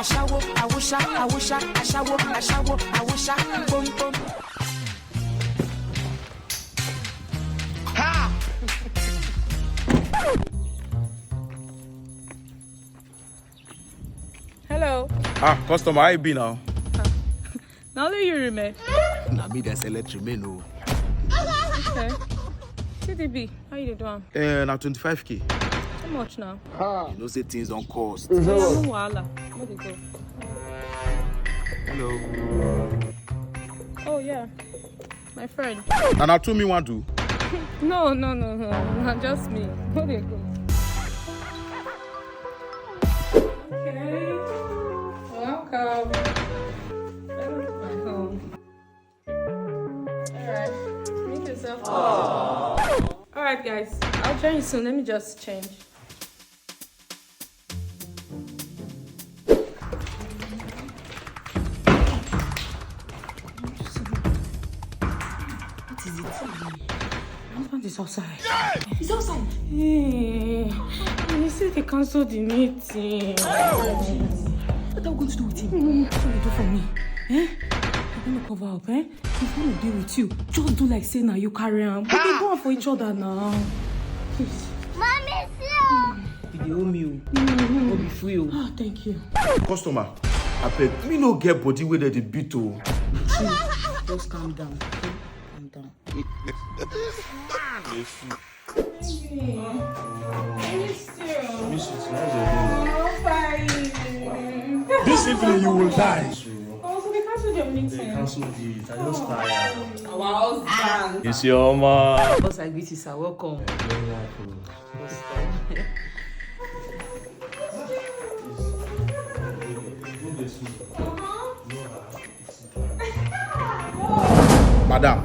Ashewo, Awusha, Awusha, Ashewo, Ashewo, Awusha, boom, boom. Ha! Hello. Customer, how you be now? Now that you remember. Nah, me that's electric, me no. Okay. TDB, how you doing? Now 25k. How much now? You know, say things don't cost. No wahala. Where they go? Hello. Oh yeah, my friend. And now 2 me want to. No, not just me. Where they go? Okay. Welcome. Alright. Make yourself. Alright guys, I'll join you soon. Let me just change. What is it? My husband is outside. He's outside. Hey, he said they cancelled the meeting. What are we going to do with him? What will you do for me? You're going to cover up, He's going to deal with you. Just do like say now you carry him. We can go on for each other now. Please. Mommy, you owe me. Oh, be free. Oh, thank you. Customer, I beg, me no get body where they beat oh. Just calm down. Okay? Calm down. This evening you will die. Oh, so they cancelled your meeting. They cancelled it. I just tired. Our husband. It's your ma. Boss, I greet you, sir. Welcome. Madam,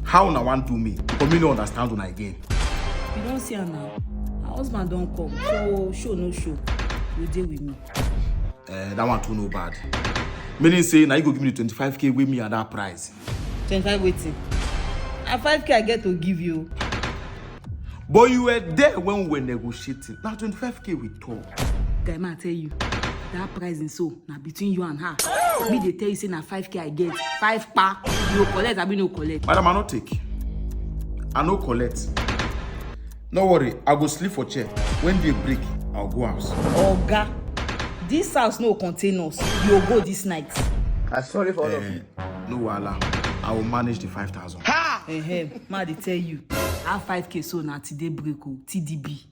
how una want do me? Because me no understand una again. You don't see her now. Our husband don't come. So, show no show. You deal with me. That one too no bad. Meaning say, now you go give me the 25k with me at that price. 25 waiting. And 5k I get to give you. But you were there when we were negotiating. Now 25k we talk. Guy, man, I tell you. That price in so now between you and her. Me they tell you say na 5k I get. 5 pa. You collect, I be no collect. Madam, I no take. I no collect. No worry, I go sleep for chair. When they break, I'll go house. Oga, this house no contain us. You'll go this night. I'm sorry for all of you. No wahala. I will manage the 5,000. Ma, they tell you. That 5k so now today break TDB.